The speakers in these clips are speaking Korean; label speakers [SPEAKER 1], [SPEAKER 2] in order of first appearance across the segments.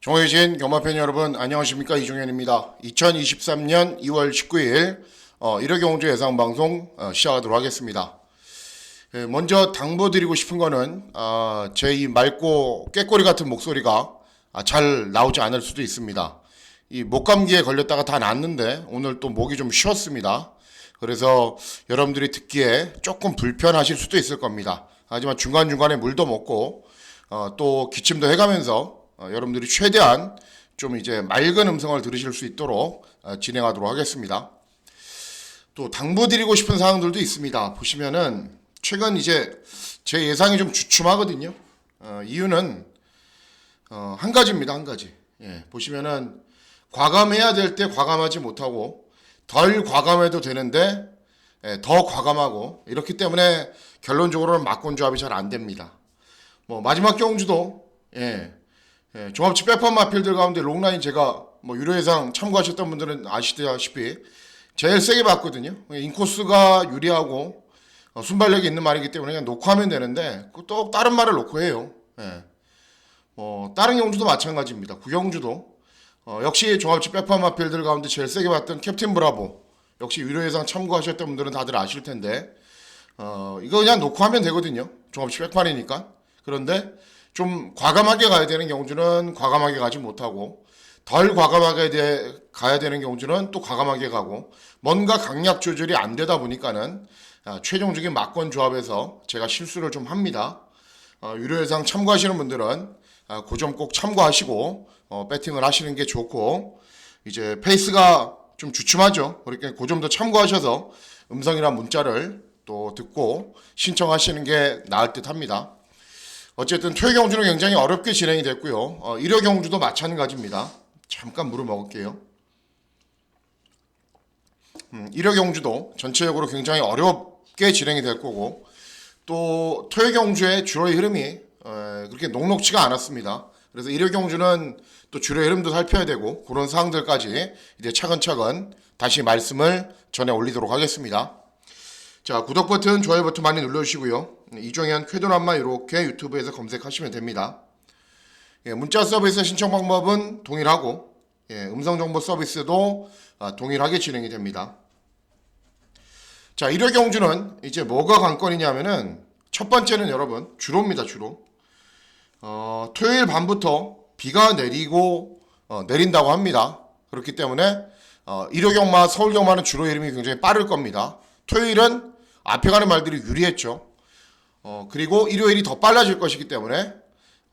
[SPEAKER 1] 종해진 경마팬 여러분 안녕하십니까, 이종현입니다. 2023년 2월 19일 1호 경주 예상방송 시작하도록 하겠습니다. 먼저 당부드리고 싶은 거는 제 이 맑고 깨꼬리 같은 목소리가 잘 나오지 않을 수도 있습니다. 이 목감기에 걸렸다가 다 낫는데 오늘 또 목이 좀 쉬었습니다. 그래서 여러분들이 듣기에 조금 불편하실 수도 있을 겁니다. 하지만 중간중간에 물도 먹고 또 기침도 해가면서 여러분들이 최대한 좀 이제 맑은 음성을 들으실 수 있도록 진행하도록 하겠습니다. 또 당부드리고 싶은 사항들도 있습니다. 보시면은 최근 이제 제 예상이 좀 주춤하거든요. 이유는 한 가지입니다. 한 가지. 보시면은 과감해야 될 때 과감하지 못하고 덜 과감해도 되는데 더 과감하고, 이렇기 때문에 결론적으로는 막권 조합이 잘 안 됩니다. 뭐 마지막 경주도 종합치 백판 마필들 가운데 롱라인 제가 유료 예상 참고하셨던 분들은 아시다시피 제일 세게 봤거든요. 인코스가 유리하고 순발력이 있는 말이기 때문에 그냥 놓고 하면 되는데 또 다른 말을 놓고 해요. 다른 경주도 마찬가지입니다. 구경주도 역시 종합치 백판 마필들 가운데 제일 세게 봤던 캡틴 브라보, 역시 유료 예상 참고하셨던 분들은 다들 아실 텐데 이거 그냥 놓고 하면 되거든요. 종합치 백판이니까. 그런데 좀 과감하게 가야 되는 경주는 과감하게 가지 못하고, 덜 과감하게 가야 되는 경주는 또 과감하게 가고, 뭔가 강약 조절이 안 되다 보니까는 최종적인 막권 조합에서 제가 실수를 좀 합니다. 유료 예상 참고하시는 분들은 그 점 꼭 참고하시고 배팅을 하시는 게 좋고, 이제 페이스가 좀 주춤하죠. 그러니까 그 점도 참고하셔서 음성이나 문자를 또 듣고 신청하시는 게 나을 듯 합니다. 어쨌든 토요 경주는 굉장히 어렵게 진행이 됐고요. 일요 경주도 마찬가지입니다. 잠깐 물을 먹을게요. 일요 경주도 전체적으로 굉장히 어렵게 진행이 될 거고, 또 토요 경주의 주로의 흐름이 그렇게 녹록지가 않았습니다. 그래서 일요 경주는 또 주로의 흐름도 살펴야 되고, 그런 사항들까지 이제 차근차근 다시 말씀을 전해 올리도록 하겠습니다. 자, 구독 버튼, 좋아요 버튼 많이 눌러주시고요. 이종현 쾌도남마 이렇게 유튜브에서 검색하시면 됩니다. 문자 서비스 신청 방법은 동일하고, 음성정보 서비스도 동일하게 진행이 됩니다. 자, 일요 경주는 이제 뭐가 관건이냐면은, 첫 번째는 여러분 주로입니다. 주로 토요일 밤부터 비가 내리고 내린다고 합니다. 그렇기 때문에 일요 경마, 서울 경마는 주로 흐름이 굉장히 빠를 겁니다. 토요일은 앞에 가는 말들이 유리했죠. 그리고 일요일이 더 빨라질 것이기 때문에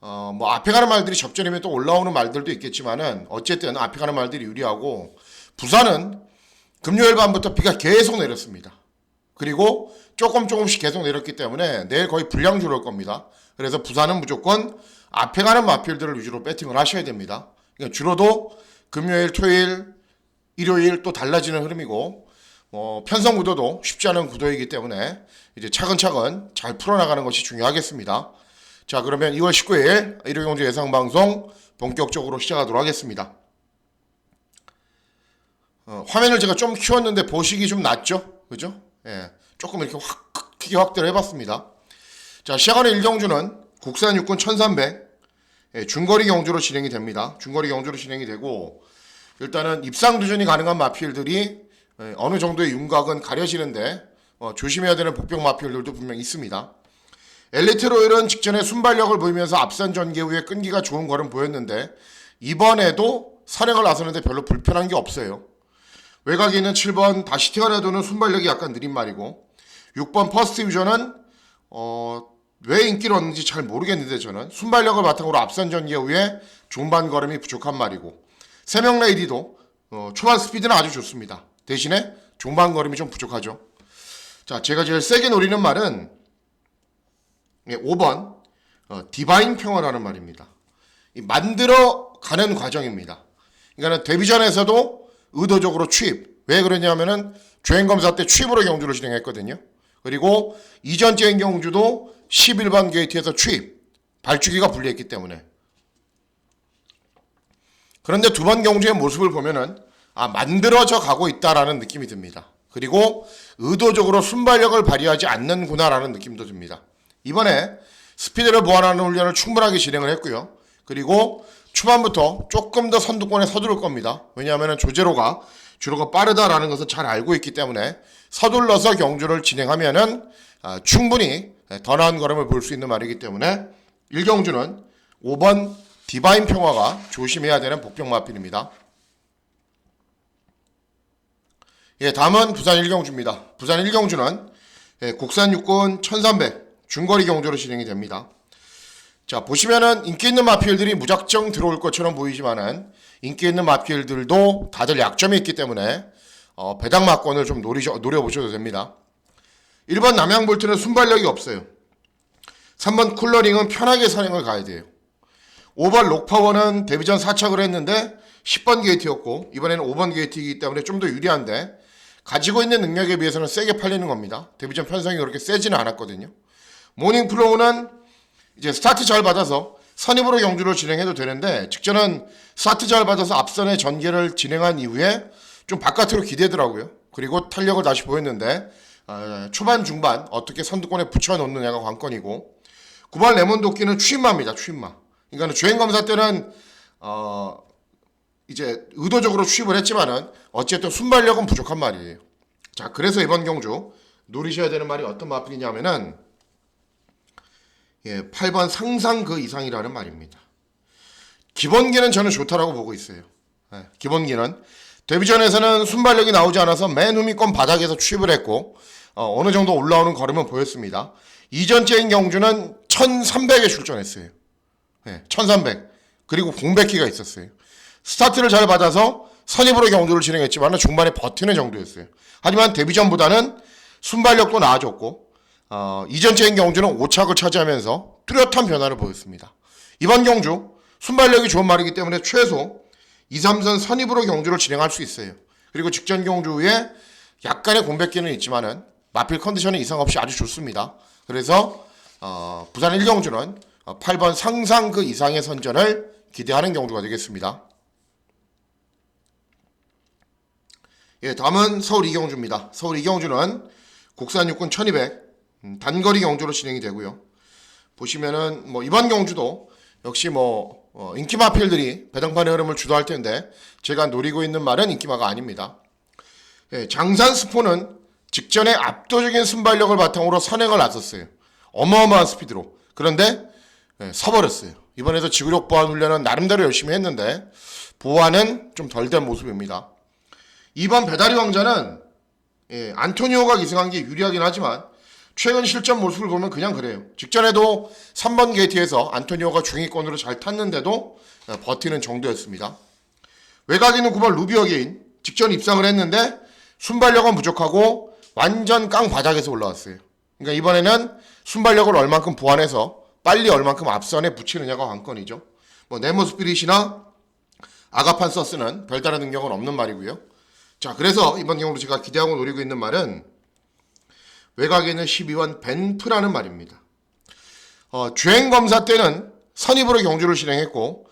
[SPEAKER 1] 앞에 가는 말들이 접전이면 또 올라오는 말들도 있겠지만은, 어쨌든 앞에 가는 말들이 유리하고, 부산은 금요일 밤부터 비가 계속 내렸습니다. 그리고 조금씩 계속 내렸기 때문에 내일 거의 불량주로 올 겁니다. 그래서 부산은 무조건 앞에 가는 마필들을 위주로 배팅을 하셔야 됩니다. 그러니까 주로도 금요일, 토요일, 일요일 또 달라지는 흐름이고, 편성 구도도 쉽지 않은 구도이기 때문에 이제 차근차근 잘 풀어나가는 것이 중요하겠습니다. 자, 그러면 2월 19일 일요 경주 예상 방송 본격적으로 시작하도록 하겠습니다. 화면을 제가 좀 키웠는데 보시기 좀 낫죠? 그죠? 조금 이렇게 크게 확대를 해봤습니다. 자, 시작하는 일경주는 국산 육군 1300 중거리 경주로 진행이 됩니다. 중거리 경주로 진행이 되고, 일단은 입상 도전이 가능한 마필들이 어느 정도의 윤곽은 가려지는데 조심해야 되는 복병 마필들도 분명 있습니다. 엘리트 로열은 직전에 순발력을 보이면서 앞선 전개 후에 끈기가 좋은 걸음 보였는데, 이번에도 선행을 나서는데 별로 불편한 게 없어요. 외곽에 있는 7번 다시 태어나도는 순발력이 약간 느린 말이고, 6번 퍼스트 유저는 왜 인기를 얻는지 잘 모르겠는데, 저는 순발력을 바탕으로 앞선 전개 후에 중반 걸음이 부족한 말이고, 3명 레이디도 초반 스피드는 아주 좋습니다. 대신에 중반 걸음이 좀 부족하죠. 자, 제가 제일 세게 노리는 말은 5번 디바인 평화라는 말입니다. 만들어가는 과정입니다. 그러니까 데뷔전에서도 의도적으로 취입. 왜 그러냐면은 주행검사 때 취입으로 경주를 진행했거든요. 그리고 이전 주행 경주도 11번 게이트에서 취입. 발주기가 불리했기 때문에. 그런데 두 번 경주의 모습을 보면은 만들어져 가고 있다라는 느낌이 듭니다. 그리고 의도적으로 순발력을 발휘하지 않는구나라는 느낌도 듭니다. 이번에 스피드를 보완하는 훈련을 충분하게 진행을 했고요. 그리고 초반부터 조금 더 선두권에 서두를 겁니다. 왜냐하면 조제로가 주로가 빠르다라는 것을 잘 알고 있기 때문에 서둘러서 경주를 진행하면은 충분히 더 나은 걸음을 볼 수 있는 말이기 때문에 1경주는 5번 디바인 평화가 조심해야 되는 복병 마필입니다. 예, 다음은 부산 1경주입니다. 부산 1경주는 국산 육군 1300 중거리 경주로 진행이 됩니다. 자, 보시면은 인기 있는 마필들이 무작정 들어올 것처럼 보이지만은 인기 있는 마필들도 다들 약점이 있기 때문에 배당 막권을 좀 노려보셔도 됩니다. 1번 남양볼트는 순발력이 없어요. 3번 쿨러링은 편하게 선행을 가야 돼요. 5번 록파워는 데뷔전 4착을 했는데 10번 게이트였고 이번에는 5번 게이트이기 때문에 좀 더 유리한데 가지고 있는 능력에 비해서는 세게 팔리는 겁니다. 데뷔전 편성이 그렇게 세지는 않았거든요. 모닝플로우는 이제 스타트 잘 받아서 선입으로 경주를 진행해도 되는데 직전은 스타트 잘 받아서 앞선의 전개를 진행한 이후에 좀 바깥으로 기대더라고요. 그리고 탄력을 다시 보였는데 초반 중반 어떻게 선두권에 붙여놓느냐가 관건이고 9번 레몬도끼는 추임마입니다. 추임마. 그러니까 주행검사 때는 이제 의도적으로 추입을 했지만은 어쨌든 순발력은 부족한 말이에요. 자, 그래서 이번 경주 노리셔야 되는 말이 어떤 마필이냐면은 8번 상상 그 이상이라는 말입니다. 기본기는 저는 좋다라고 보고 있어요. 기본기는 데뷔전에서는 순발력이 나오지 않아서 맨 후미권 바닥에서 취입을 했고 어느 정도 올라오는 걸음은 보였습니다. 이전째인 경주는 1300에 출전했어요. 1300 그리고 공백기가 있었어요. 스타트를 잘 받아서 선입으로 경주를 진행했지만 중반에 버티는 정도였어요. 하지만 데뷔전보다는 순발력도 나아졌고 이전째인 경주는 5착을 차지하면서 뚜렷한 변화를 보였습니다. 이번 경주 순발력이 좋은 말이기 때문에 최소 2, 3선 선입으로 경주를 진행할 수 있어요. 그리고 직전 경주 후에 약간의 공백기는 있지만은 마필 컨디션은 이상 없이 아주 좋습니다. 그래서 부산 1경주는 8번 상상 그 이상의 선전을 기대하는 경주가 되겠습니다. 예, 다음은 서울 2경주입니다. 서울 2경주는 국산 육군 1200 단거리 경주로 진행이 되고요. 보시면은 이번 경주도 역시 인기 마필들이 배당판의 흐름을 주도할 텐데 제가 노리고 있는 말은 인기마가 아닙니다. 예, 장산 스포는 직전에 압도적인 순발력을 바탕으로 선행을 나섰어요. 어마어마한 스피드로. 그런데 서버렸어요. 이번에도 지구력 보완 훈련은 나름대로 열심히 했는데 보완은 좀 덜 된 모습입니다. 2번 배다리 왕자는 안토니오가 기승한 게 유리하긴 하지만 최근 실전 모습을 보면 그냥 그래요. 직전에도 3번 게이트에서 안토니오가 중위권으로 잘 탔는데도 버티는 정도였습니다. 외곽에 있는 9번 루비어게인 직전 입상을 했는데 순발력은 부족하고 완전 깡 바닥에서 올라왔어요. 그러니까 이번에는 순발력을 얼만큼 보완해서 빨리 얼만큼 앞선에 붙이느냐가 관건이죠. 네모 스피릿이나 아가판 서스는 별다른 능력은 없는 말이고요. 자, 그래서 이번 경우로 제가 기대하고 노리고 있는 말은 외곽에 있는 12번 벤프라는 말입니다. 주행검사 때는 선입으로 경주를 진행했고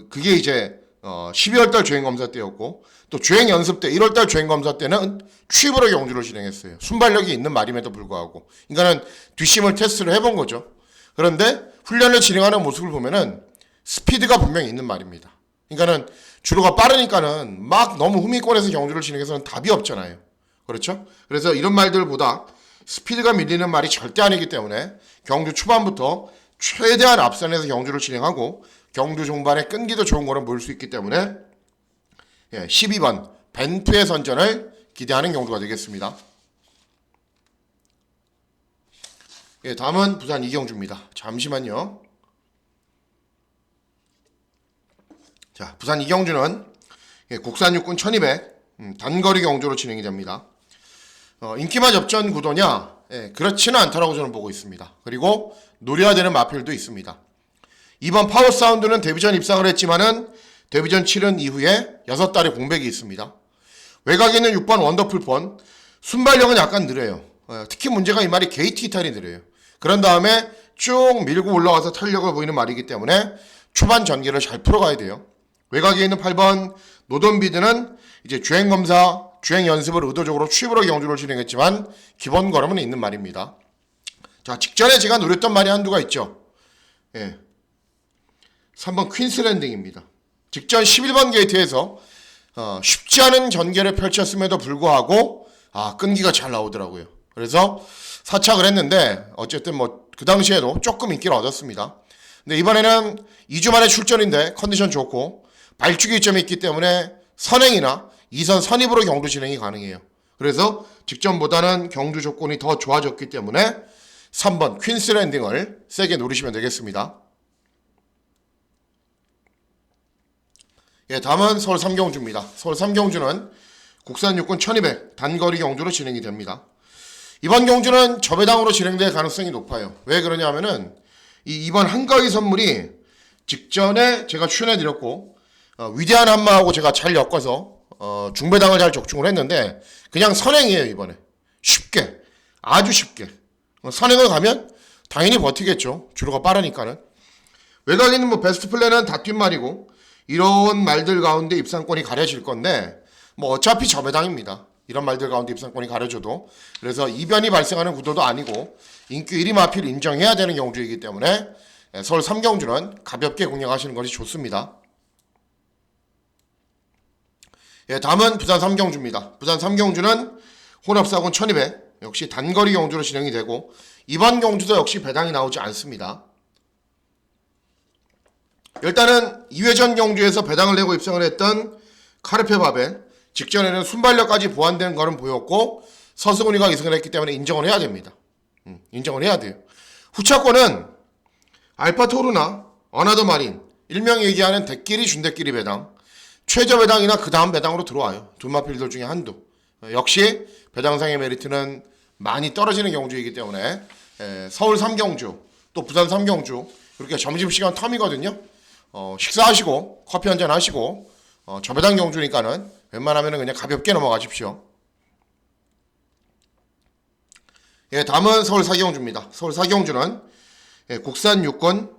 [SPEAKER 1] 그게 이제 12월달 주행검사 때였고 또 주행연습 때 1월달 주행검사 때는 취입으로 경주를 진행했어요. 순발력이 있는 말임에도 불구하고 그러니까는 뒷심을 테스트를 해본 거죠. 그런데 훈련을 진행하는 모습을 보면은 스피드가 분명히 있는 말입니다. 그러니까는 주로가 빠르니까는 막 너무 후미권에서 경주를 진행해서는 답이 없잖아요. 그렇죠? 그래서 이런 말들보다 스피드가 밀리는 말이 절대 아니기 때문에 경주 초반부터 최대한 앞선에서 경주를 진행하고 경주 중반에 끈기도 좋은 거는 볼 수 있기 때문에 12번 벤프의 선전을 기대하는 경주가 되겠습니다. 다음은 부산 2경주입니다. 잠시만요. 자, 부산 2경주는 국산 육군 1200 단거리 경주로 진행이 됩니다. 인기만 접전 구도냐? 그렇지는 않다라고 저는 보고 있습니다. 그리고 노려야 되는 마필도 있습니다. 2번 파워사운드는 데뷔전 입상을 했지만은 데뷔전 치른 이후에 6달의 공백이 있습니다. 외곽에 있는 6번 원더풀폰 순발력은 약간 느려요. 특히 문제가 이 말이 게이트 이탈이 느려요. 그런 다음에 쭉 밀고 올라와서 탄력을 보이는 말이기 때문에 초반 전개를 잘 풀어가야 돼요. 외곽에 있는 8번 노던비드는 이제 주행검사, 주행연습을 의도적으로 취입으로 경주를 진행했지만 기본 걸음은 있는 말입니다. 자, 직전에 제가 노렸던 말이 한두가 있죠. 3번 퀸스랜딩입니다. 직전 11번 게이트에서 쉽지 않은 전개를 펼쳤음에도 불구하고 끈기가 잘 나오더라고요. 그래서 사착을 했는데 어쨌든 뭐 그 당시에도 조금 인기를 얻었습니다. 근데 이번에는 2주 만에 출전인데 컨디션 좋고 발주기 점이 있기 때문에 선행이나 2선 선입으로 경주 진행이 가능해요. 그래서 직전보다는 경주 조건이 더 좋아졌기 때문에 3번 퀸스랜딩을 세게 노리시면 되겠습니다. 예, 다음은 서울 3경주입니다. 서울 3경주는 국산 육군 1200 단거리 경주로 진행이 됩니다. 이번 경주는 저배당으로 진행될 가능성이 높아요. 왜 그러냐 하면은 이번 한가위 선물이 직전에 제가 출연해드렸고 위대한 한마하고 제가 잘 엮어서 중배당을 잘 적중을 했는데 그냥 선행이에요. 이번에 쉽게, 아주 쉽게 선행을 가면 당연히 버티겠죠. 주로가 빠르니까는. 외곽에는 뭐 베스트 플랜은 다 뛴 말이고 이런 말들 가운데 입상권이 가려질 건데 뭐 어차피 저배당입니다. 이런 말들 가운데 입상권이 가려져도. 그래서 이변이 발생하는 구도도 아니고 인기 1위 마필 인정해야 되는 경주이기 때문에 서울 3경주는 가볍게 공략하시는 것이 좋습니다. 예, 다음은 부산 3경주입니다. 부산 3경주는 혼합사군 1200 역시 단거리 경주로 진행이 되고 이번 경주도 역시 배당이 나오지 않습니다. 일단은 2회전 경주에서 배당을 내고 입상을 했던 카르페 바벨 직전에는 순발력까지 보완된 거는 보였고 서승훈이가 이승을 했기 때문에 인정을 해야 됩니다. 인정을 해야 돼요. 후차권은 알파토르나 어나더 마린 일명 얘기하는 대끼리 준대끼리 배당 최저 배당이나 그 다음 배당으로 들어와요. 두 마필들 중에 한두. 역시 배당상의 메리트는 많이 떨어지는 경주이기 때문에 서울 3경주 또 부산 3경주 그렇게 점심시간 텀이거든요. 식사하시고 커피 한잔 하시고 저배당 경주니까는 웬만하면 그냥 가볍게 넘어가십시오. 예, 다음은 서울 4경주입니다. 서울 4경주는 국산 육군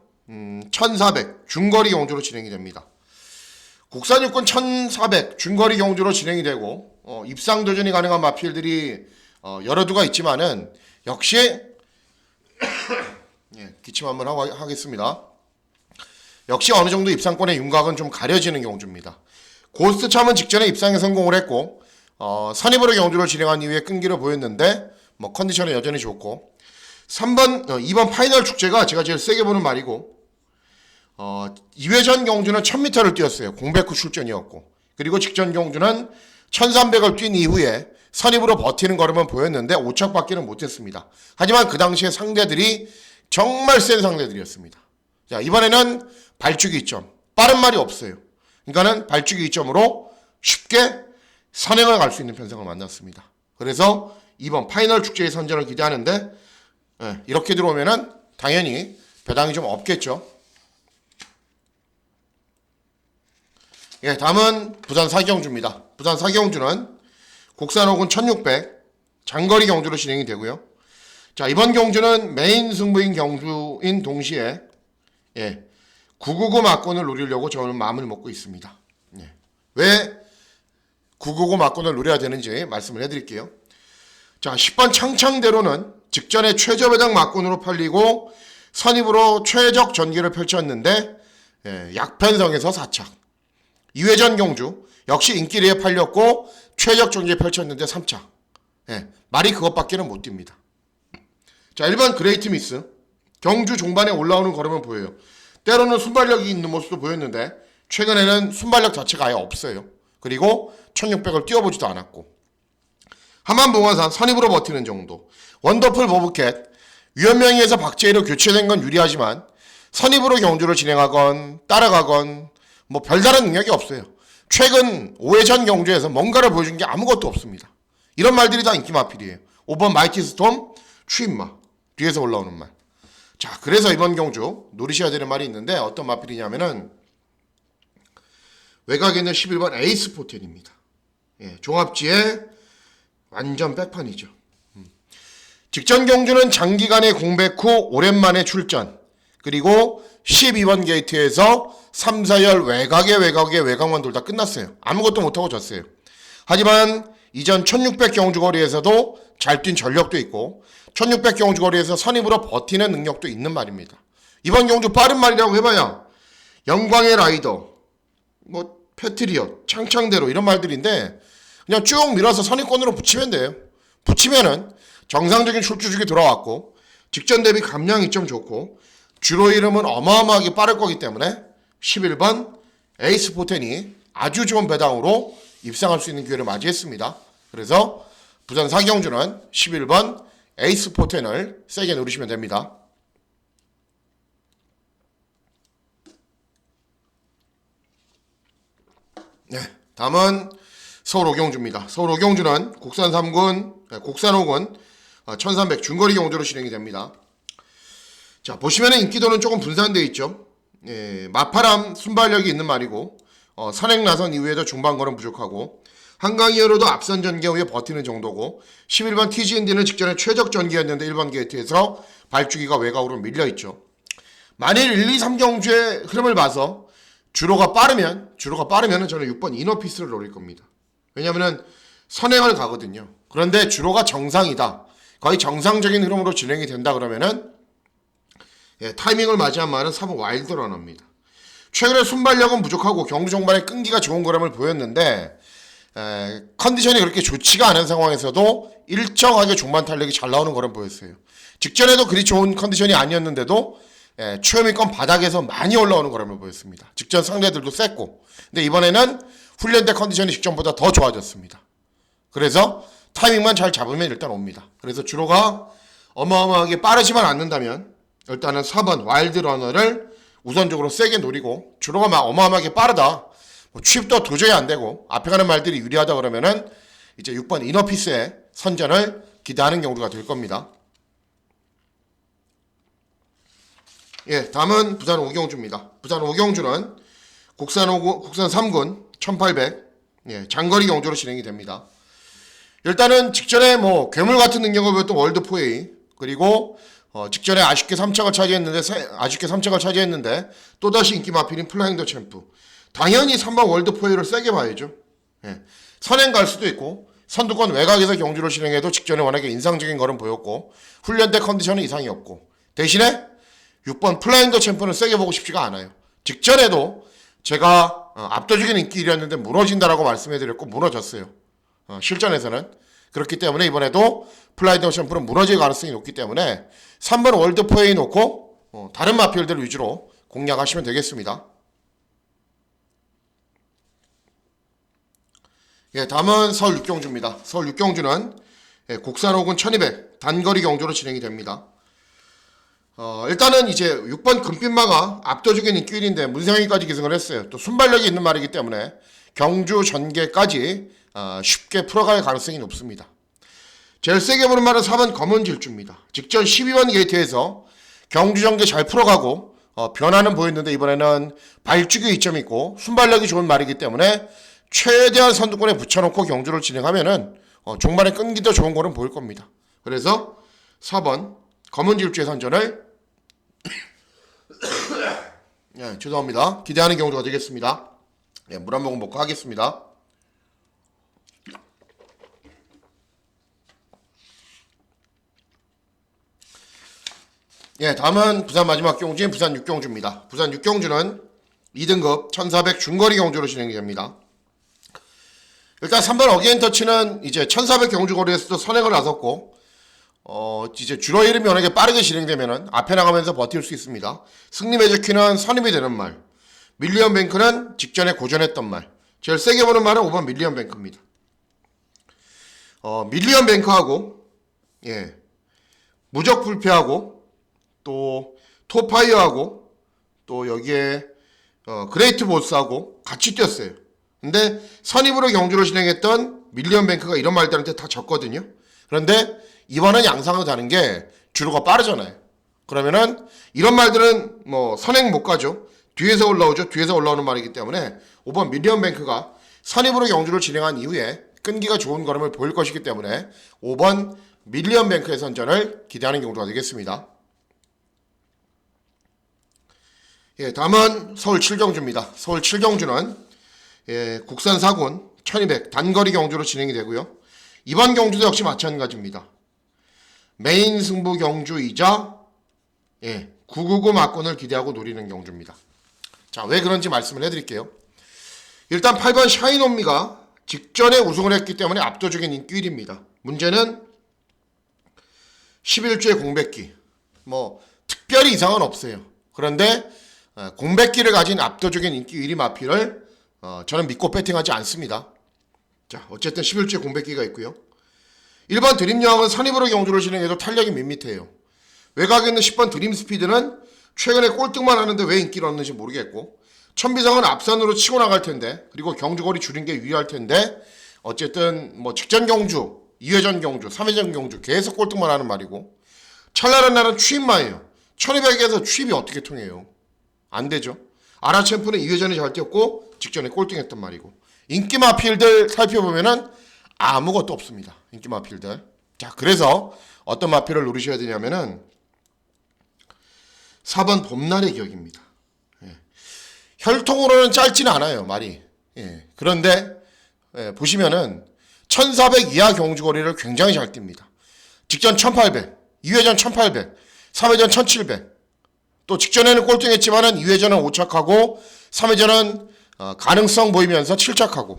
[SPEAKER 1] 1400 중거리 경주로 진행이 됩니다. 국산 육군 1400 중거리 경주로 진행이 되고 입상 도전이 가능한 마필들이 여러 두가 있지만은 역시 예, 기침 한번 하겠습니다. 역시 어느 정도 입상권의 윤곽은 좀 가려지는 경주입니다. 고스트 참은 직전에 입상에 성공을 했고 선입으로 경주를 진행한 이후에 끈기를 보였는데 뭐 컨디션은 여전히 좋고 2번 파이널 축제가 제가 제일 세게 보는 말이고 2회전 경주는 1000m를 뛰었어요. 공백 후 출전이었고 그리고 직전 경주는 1300을 뛴 이후에 선입으로 버티는 걸음은 보였는데 5착밖에는 못했습니다. 하지만 그 당시에 상대들이 정말 센 상대들이었습니다. 자, 이번에는 발주기 이점 빠른 말이 없어요. 그러니까는 발주기 이점으로 쉽게 선행을 갈 수 있는 편성을 만났습니다. 그래서 이번 파이널 축제의 선전을 기대하는데 이렇게 들어오면은 당연히 배당이 좀 없겠죠. 예, 다음은 부산 4경주입니다. 부산 4경주는 국산 호군 1600 장거리 경주로 진행이 되고요. 자, 이번 경주는 메인 승부인 경주인 동시에 999 막권을 노리려고 저는 마음을 먹고 있습니다. 왜 999 막권을 노려야 되는지 말씀을 해드릴게요. 자, 10번 창창대로는 직전에 최저 배당 막권으로 팔리고 선입으로 최적 전개를 펼쳤는데 약편성에서 4착. 2회전 경주 역시 인기리에 팔렸고 최적 전개 펼쳤는데 3착. 말이 그것밖에는 못 뜁니다. 자, 1번 그레이트 미스 경주 종반에 올라오는 걸음은 보여요. 때로는 순발력이 있는 모습도 보였는데 최근에는 순발력 자체가 아예 없어요. 그리고 1600을 뛰어보지도 않았고 하만봉화산 선입으로 버티는 정도. 원더풀 버브캣 위원명의에서 박재희로 교체된 건 유리하지만 선입으로 경주를 진행하건 따라가건 뭐 별다른 능력이 없어요. 최근 5회전 경주에서 뭔가를 보여준 게 아무것도 없습니다. 이런 말들이 다 인기 마필이에요. 5번 마이티 스톰 추임마 뒤에서 올라오는 말. 자, 그래서 이번 경주 노리셔야 되는 말이 있는데 어떤 마필이냐면은 외곽에 있는 11번 에이스 포텐입니다. 종합지에 완전 백판이죠. 직전 경주는 장기간의 공백 후 오랜만에 출전 그리고 12번 게이트에서 3, 4열 외곽만 돌다 끝났어요. 아무것도 못하고 졌어요. 하지만 이전 1600 경주거리에서도 잘 뛴 전력도 있고 1600 경주거리에서 선입으로 버티는 능력도 있는 말입니다. 이번 경주 빠른 말이라고 해봐야 영광의 라이더, 뭐 패트리엇, 창창대로 이런 말들인데 그냥 쭉 밀어서 선입권으로 붙이면 돼요. 붙이면은 정상적인 출주축이 돌아왔고 직전 대비 감량이 좀 좋고 주로 이름은 어마어마하게 빠를 거기 때문에 11번 에이스 포텐이 아주 좋은 배당으로 입상할 수 있는 기회를 맞이했습니다. 그래서 부산 사기영주는 11번 에이스 포텐을 세게 누르시면 됩니다. 네, 다음은 서울 오경주입니다. 서울 오경주는 국산 3군, 국산 5군 1300 중거리 경주로 진행이 됩니다. 자, 보시면은 인기도는 조금 분산되어 있죠. 예, 마파람 순발력이 있는 말이고 선행 나선 이후에도 중반거는 부족하고 한강이어로도 앞선 전개 후에 버티는 정도고 11번 TGND는 직전에 최적 전개였는데 1번 게이트에서 발주기가 외곽으로 밀려있죠. 만일 1, 2, 3경주의 흐름을 봐서 주로가 빠르면은 저는 6번 이너피스를 노릴 겁니다. 왜냐면은 선행을 가거든요. 그런데 주로가 정상이다. 거의 정상적인 흐름으로 진행이 된다 그러면은 타이밍을 맞이한 말은 3번 와일드 러너입니다. 최근에 순발력은 부족하고 경주 종반에 끈기가 좋은 그림을 보였는데 컨디션이 그렇게 좋지가 않은 상황에서도 일정하게 종반 탄력이 잘 나오는 그림 보였어요. 직전에도 그리 좋은 컨디션이 아니었는데도 최후미권 바닥에서 많이 올라오는 그림을 보였습니다. 직전 상대들도 셌고 근데 이번에는 훈련 때 컨디션이 직전보다 더 좋아졌습니다. 그래서 타이밍만 잘 잡으면 일단 옵니다. 그래서 주로가 어마어마하게 빠르지만 않는다면 일단은 4번 와일드 러너를 우선적으로 세게 노리고 주로가 막 어마어마하게 빠르다. 취입도 도저히 안 되고 앞에 가는 말들이 유리하다 그러면은 이제 6번 이너피스의 선전을 기대하는 경우가 될 겁니다. 예, 다음은 부산 오경주입니다. 부산 오경주는 국산 3군 1800 장거리 경주로 진행이 됩니다. 일단은 직전에 뭐 괴물 같은 능력을 보였던 월드 포에이 그리고 직전에 아쉽게 3착을 차지했는데 또다시 인기 마필인 플라잉 더 챔프. 당연히 3번 월드 포에이를 세게 봐야죠. 예. 선행 갈 수도 있고 선두권 외곽에서 경주를 진행해도 직전에 워낙에 인상적인 걸음 보였고 훈련 때 컨디션은 이상이 없고 대신에 6번 플라잉 더 챔프는 세게 보고 싶지가 않아요. 직전에도 제가 압도적인 인기 1위였는데 무너진다라고 말씀해드렸고 무너졌어요. 실전에서는. 그렇기 때문에 이번에도 플라잉 더 챔프는 무너질 가능성이 높기 때문에 3번 월드 포에이 놓고 다른 마필들 위주로 공략하시면 되겠습니다. 예, 다음은 서울 육경주입니다. 서울 육경주는 국산 5군 1200 단거리 경주로 진행이 됩니다. 일단은 이제 6번 금빛마가 압도적인 인기 1위인데 문상희까지 기승을 했어요. 또 순발력이 있는 말이기 때문에 경주 전개까지 쉽게 풀어갈 가능성이 높습니다. 제일 세게 보는 말은 4번 검은 질주입니다. 직전 12번 게이트에서 경주 전개 잘 풀어가고 변화는 보였는데 이번에는 발주기 이점이 있고 순발력이 좋은 말이기 때문에 최대한 선두권에 붙여놓고 경주를 진행하면은 종반에 끈기도 좋은 거는 보일 겁니다. 그래서 4번 검은 질주의 선전을 예, 죄송합니다. 기대하는 경주가 되겠습니다. 예, 물 한 모금 먹고 하겠습니다. 예, 다음은 부산 마지막 경주인 부산 6경주입니다. 부산 6경주는 2등급 1400 중거리 경주로 진행이 됩니다. 일단 3번 어게인터치는 이제 1400 경주 거리에서도 선행을 나섰고 이제 주로 이름이 워낙에 빠르게 진행되면은 앞에 나가면서 버틸 수 있습니다. 승리 매저키는 선임이 되는 말. 밀리언 뱅크는 직전에 고전했던 말. 제일 세게 보는 말은 5번 밀리언 뱅크입니다. 밀리언 뱅크하고 예, 무적 불패하고 또 토파이어하고 또 여기에 그레이트 보스하고 같이 뛰었어요. 근데 선입으로 경주를 진행했던 밀리언 뱅크가 이런 말들한테 다 졌거든요. 그런데 이번은 양상을 다는 게 주로가 빠르잖아요. 그러면은 이런 말들은 뭐 선행 못 가죠. 뒤에서 올라오죠. 뒤에서 올라오는 말이기 때문에 5번 밀리언 뱅크가 선입으로 경주를 진행한 이후에 끈기가 좋은 걸음을 보일 것이기 때문에 5번 밀리언 뱅크의 선전을 기대하는 경우가 되겠습니다. 예, 다음은 서울 7경주입니다. 서울 7경주는 예, 국산 4군 1200 단거리 경주로 진행이 되고요. 이번 경주도 역시 마찬가지입니다. 메인 승부 경주이자 999 막권을 기대하고 노리는 경주입니다. 자, 왜 그런지 말씀을 해드릴게요. 일단 8번 샤이노미가 직전에 우승을 했기 때문에 압도적인 인기 1위입니다. 문제는 11주의 공백기. 뭐 특별히 이상은 없어요. 그런데 공백기를 가진 압도적인 인기 1위 마필을 저는 믿고 배팅하지 않습니다. 자, 어쨌든 11주의 공백기가 있고요. 1번 드림여왕은 선입으로 경주를 진행해도 탄력이 밋밋해요. 외곽에 있는 10번 드림스피드는 최근에 꼴등만 하는데 왜 인기를 얻는지 모르겠고, 천비상은 앞선으로 치고 나갈 텐데, 그리고 경주거리 줄인 게 유리할 텐데, 어쨌든 뭐 직전 경주, 2회전 경주, 3회전 경주 계속 꼴등만 하는 말이고, 찰나란 날은 추입마예요. 1200에서 추입이 어떻게 통해요? 안 되죠. 아라챔프는 2회전에 잘 뛰었고 직전에 꼴등했단 말이고, 인기 마필들 살펴보면은 아무것도 없습니다. 인기 마필들. 자, 그래서 어떤 마필을 노리셔야 되냐면은 4번 봄날의 기억입니다. 예. 혈통으로는 짧지는 않아요, 말이. 예. 그런데 보시면은 1400 이하 경주거리를 굉장히 잘 띱니다. 직전 1800, 2회전 1800, 3회전 1700. 또 직전에는 꼴등했지만은 2회전은 5착하고 3회전은 가능성 보이면서 7착하고.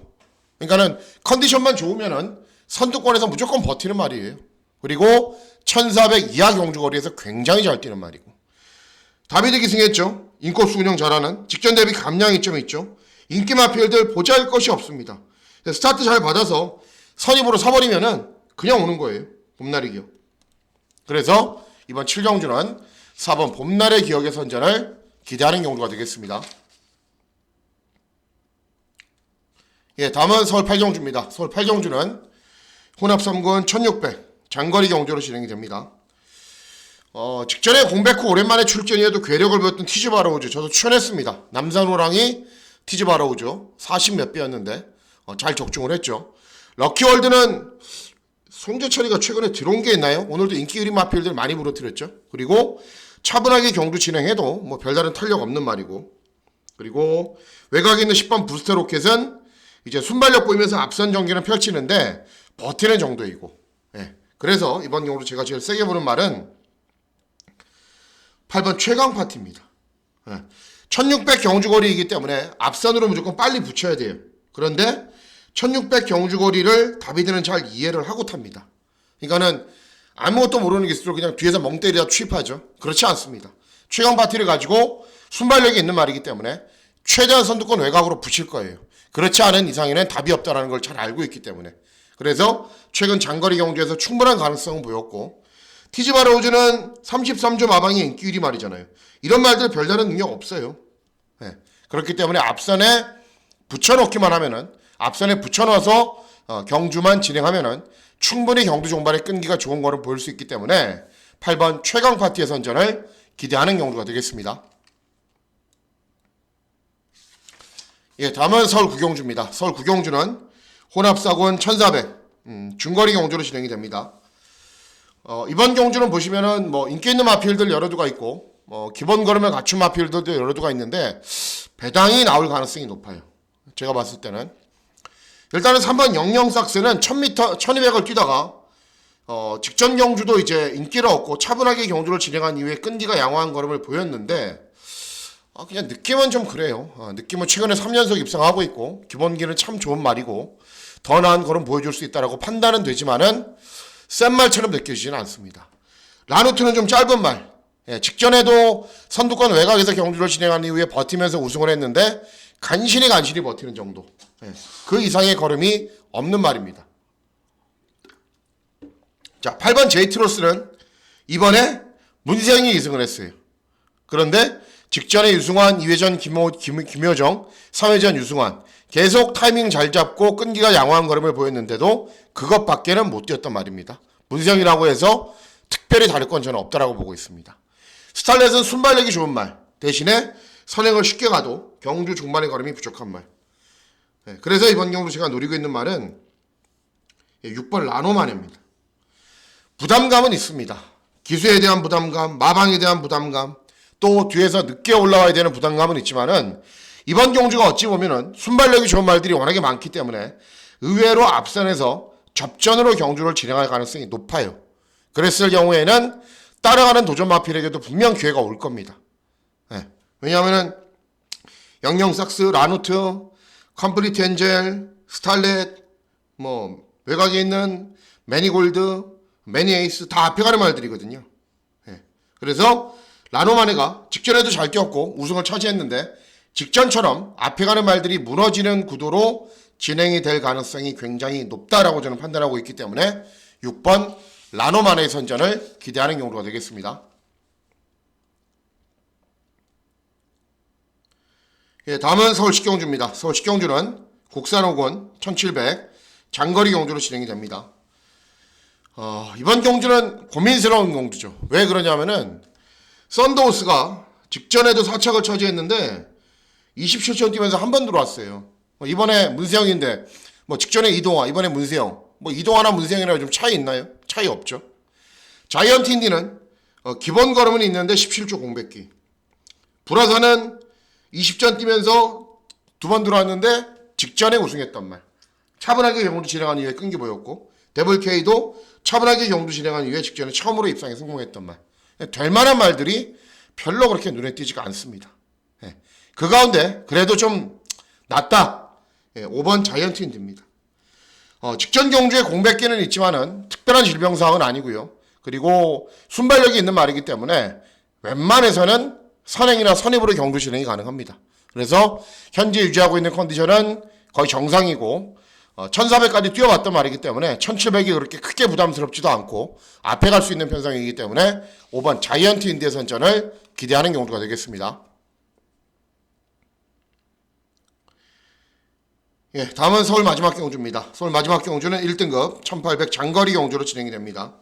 [SPEAKER 1] 그러니까는 컨디션만 좋으면은 선두권에서 무조건 버티는 말이에요. 그리고 1400 이하 경주거리에서 굉장히 잘 뛰는 말이고. 다비드 기승했죠. 인코스 운영 잘하는. 직전 대비 감량 이점이 있죠. 인기 마필들 보잘 것이 없습니다. 스타트 잘 받아서 선입으로 서버리면은 그냥 오는 거예요. 봄날의 기억. 그래서 이번 7경주는 4번 봄날의 기억의 선전을 기대하는 경주가 되겠습니다. 예, 다음은 서울 8경주입니다. 서울 8경주는 혼합 3군 1600 장거리 경주로 진행이 됩니다. 직전에 공백 후 오랜만에 출전이어도 괴력을 보였던 티즈바로우즈 저도 추천했습니다. 남산호랑이 티즈바로우즈 40 몇 배였는데 잘 적중을 했죠. 럭키월드는 송재철이가 최근에 들어온 게 있나요? 오늘도 인기 1위 마필들 많이 부러뜨렸죠. 그리고 차분하게 경주 진행해도 뭐 별다른 탄력 없는 말이고, 그리고 외곽에 있는 10번 부스터 로켓은 이제 순발력 보이면서 앞선 전개는 펼치는데 버티는 정도이고, 예. 그래서 이번 경우로 제가 제일 세게 보는 말은 8번 최강 파티입니다. 예. 1600 경주거리이기 때문에 앞선으로 무조건 빨리 붙여야 돼요. 그런데 1600 경주거리를 다비드는 잘 이해를 하고 탑니다. 그러니까는 아무것도 모르는 기수로 그냥 뒤에서 멍 때리다 취입하죠. 그렇지 않습니다. 최강 파티를 가지고 순발력이 있는 말이기 때문에 최대한 선두권 외곽으로 붙일 거예요. 그렇지 않은 이상에는 답이 없다는 걸 잘 알고 있기 때문에. 그래서 최근 장거리 경주에서 충분한 가능성을 보였고, 티즈바로우즈는 33조 마방이 인기 1위 말이잖아요. 이런 말들 별다른 능력 없어요. 네. 그렇기 때문에 앞선에 붙여놓기만 하면은, 앞선에 붙여넣어서 경주만 진행하면은 충분히 경주 종반의 끈기가 좋은 거를 보일 수 있기 때문에 8번 최강 파티의 선전을 기대하는 경주가 되겠습니다. 예, 다음은 서울 구경주입니다. 서울 구경주는 혼합사군 1400 중거리 경주로 진행이 됩니다. 이번 경주는 보시면은 뭐 인기 있는 마필들 여러 두가 있고 기본 걸음을 갖춘 마필들도 여러 두가 있는데 배당이 나올 가능성이 높아요. 제가 봤을 때는 일단은 3번 영영삭스는 1000m, 1200을 뛰다가 직전 경주도 이제 인기를 얻고 차분하게 경주를 진행한 이후에 끈기가 양호한 걸음을 보였는데 그냥 느낌은 좀 그래요. 느낌은 최근에 3연속 입상하고 있고 기본기는 참 좋은 말이고 더 나은 걸음 보여줄 수 있다라고 판단은 되지만은 센 말처럼 느껴지지는 않습니다. 라누트는 좀 짧은 말. 예, 직전에도 선두권 외곽에서 경주를 진행한 이후에 버티면서 우승을 했는데 간신히 버티는 정도. 예, 그 이상의 걸음이 없는 말입니다. 자, 8번 제이트로스는 이번에 문세영이 2승을 했어요. 그런데 직전에 유승환, 2회전 김효정, 3회전 유승환 계속 타이밍 잘 잡고 끈기가 양호한 걸음을 보였는데도 그것밖에는 못 뛰었단 말입니다. 문세영이라고 해서 특별히 다를 건 저는 없다라고 보고 있습니다. 스탈렛은 순발력이 좋은 말 대신에 선행을 쉽게 가도 경주 중반의 걸음이 부족한 말. 네, 그래서 이번 경주 제가 노리고 있는 말은 6번 라노마네입니다. 부담감은 있습니다. 기수에 대한 부담감, 마방에 대한 부담감, 또 뒤에서 늦게 올라와야 되는 부담감은 있지만은 이번 경주가 어찌 보면은 순발력이 좋은 말들이 워낙에 많기 때문에 의외로 앞선에서 접전으로 경주를 진행할 가능성이 높아요. 그랬을 경우에는 따라가는 도전 마필에게도 분명 기회가 올 겁니다. 네. 왜냐하면은 영영삭스, 라누트, 컴플리트 엔젤, 스탈렛, 뭐 외곽에 있는 매니골드, 매니에이스 다 앞에 가는 말들이거든요. 예. 그래서 라노마네가 직전에도 잘 뛰었고 우승을 차지했는데 직전처럼 앞에 가는 말들이 무너지는 구도로 진행이 될 가능성이 굉장히 높다라고 저는 판단하고 있기 때문에 6번 라노마네의 선전을 기대하는 경우가 되겠습니다. 예, 다음은 서울식경주입니다. 서울식경주는 국산 5권 1700 장거리 경주로 진행이 됩니다. 이번 경주는 고민스러운 경주죠. 왜 그러냐면은 썬더호스가 직전에도 4착을 차지했는데 27초 뛰면서 한 번 들어왔어요. 이번에 문세영인데 뭐 직전에 이동화, 이번에 문세영. 뭐 이동화나 문세영이랑 좀 차이 있나요? 차이 없죠. 자이언트 인디는 기본 걸음은 있는데 17초 공백기. 불화사는 20전 뛰면서 두 번 들어왔는데 직전에 우승했단 말. 차분하게 경주 진행한 이후에 끈기 보였고 데블K도 차분하게 경주 진행한 이후에 직전에 처음으로 입상에 성공했단 말. 될 만한 말들이 별로 그렇게 눈에 띄지가 않습니다. 그 가운데 그래도 좀 낫다. 5번 자이언트 인디입니다. 직전 경주에 공백기는 있지만은 특별한 질병사항은 아니고요. 그리고 순발력이 있는 말이기 때문에 웬만해서는 선행이나 선입으로 경주 진행이 가능합니다. 그래서 현재 유지하고 있는 컨디션은 거의 정상이고 1400까지 뛰어왔단 말이기 때문에 1700이 그렇게 크게 부담스럽지도 않고 앞에 갈 수 있는 편성이기 때문에 5번 자이언트 인디의 선전을 기대하는 경우가 되겠습니다. 예, 다음은 서울 마지막 경주입니다. 서울 마지막 경주는 1등급 1800 장거리 경주로 진행이 됩니다.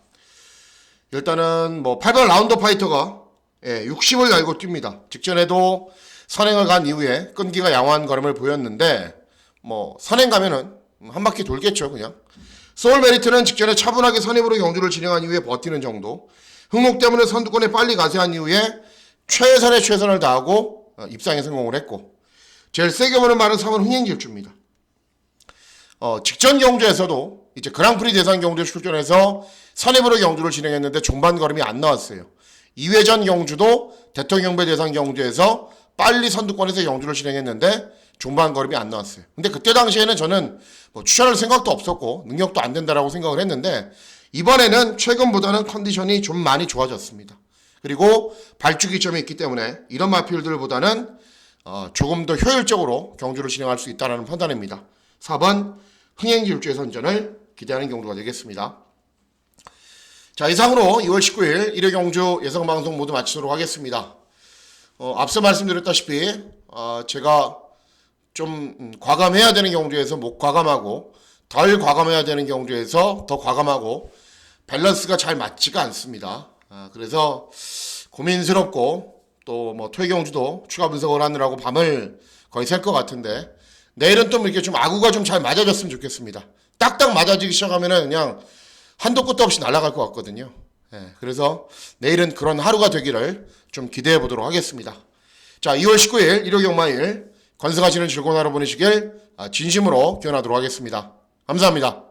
[SPEAKER 1] 일단은 뭐 8번 라운더 파이터가 60을 달고 뜁니다. 직전에도 선행을 간 이후에 끈기가 양호한 걸음을 보였는데 뭐 선행 가면은 한 바퀴 돌겠죠 그냥. 소울 메리트는 직전에 차분하게 선입으로 경주를 진행한 이후에 버티는 정도. 흥목 때문에 선두권에 빨리 가세한 이후에 최선의 최선을 다하고 입상에 성공을 했고 제일 세게 보는 말은 3번 흥행질주입니다. 직전 경주에서도 이제 그랑프리 대상 경주에 출전해서 선입으로 경주를 진행했는데 종반 걸음이 안 나왔어요. 2회전 경주도 대통령배 대상 경주에서 빨리 선두권에서 경주를 진행했는데 종반 걸음이 안 나왔어요. 근데 그때 당시에는 저는 뭐 추천할 생각도 없었고 능력도 안 된다라고 생각을 했는데 이번에는 최근보다는 컨디션이 좀 많이 좋아졌습니다. 그리고 발주기점이 있기 때문에 이런 마필들보다는 조금 더 효율적으로 경주를 진행할 수 있다는 판단입니다. 4번 흥행질주의 선전을 기대하는 경주가 되겠습니다. 자, 이상으로 2월 19일 1회 경주 예상방송 모두 마치도록 하겠습니다. 앞서 말씀드렸다시피 제가 좀 과감해야 되는 경주에서 못 과감하고 덜 과감해야 되는 경주에서 더 과감하고 밸런스가 잘 맞지가 않습니다. 그래서 고민스럽고 또 뭐 토요 경주도 추가 분석을 하느라고 밤을 거의 샐 것 같은데 내일은 또 이렇게 좀 아구가 좀 잘 맞아졌으면 좋겠습니다. 딱딱 맞아지기 시작하면은 그냥 한도 끝도 없이 날아갈 것 같거든요. 그래서 내일은 그런 하루가 되기를 좀 기대해 보도록 하겠습니다. 자, 2월 19일 일요경마일 건승하시는 즐거운 하루 보내시길 진심으로 기원하도록 하겠습니다. 감사합니다.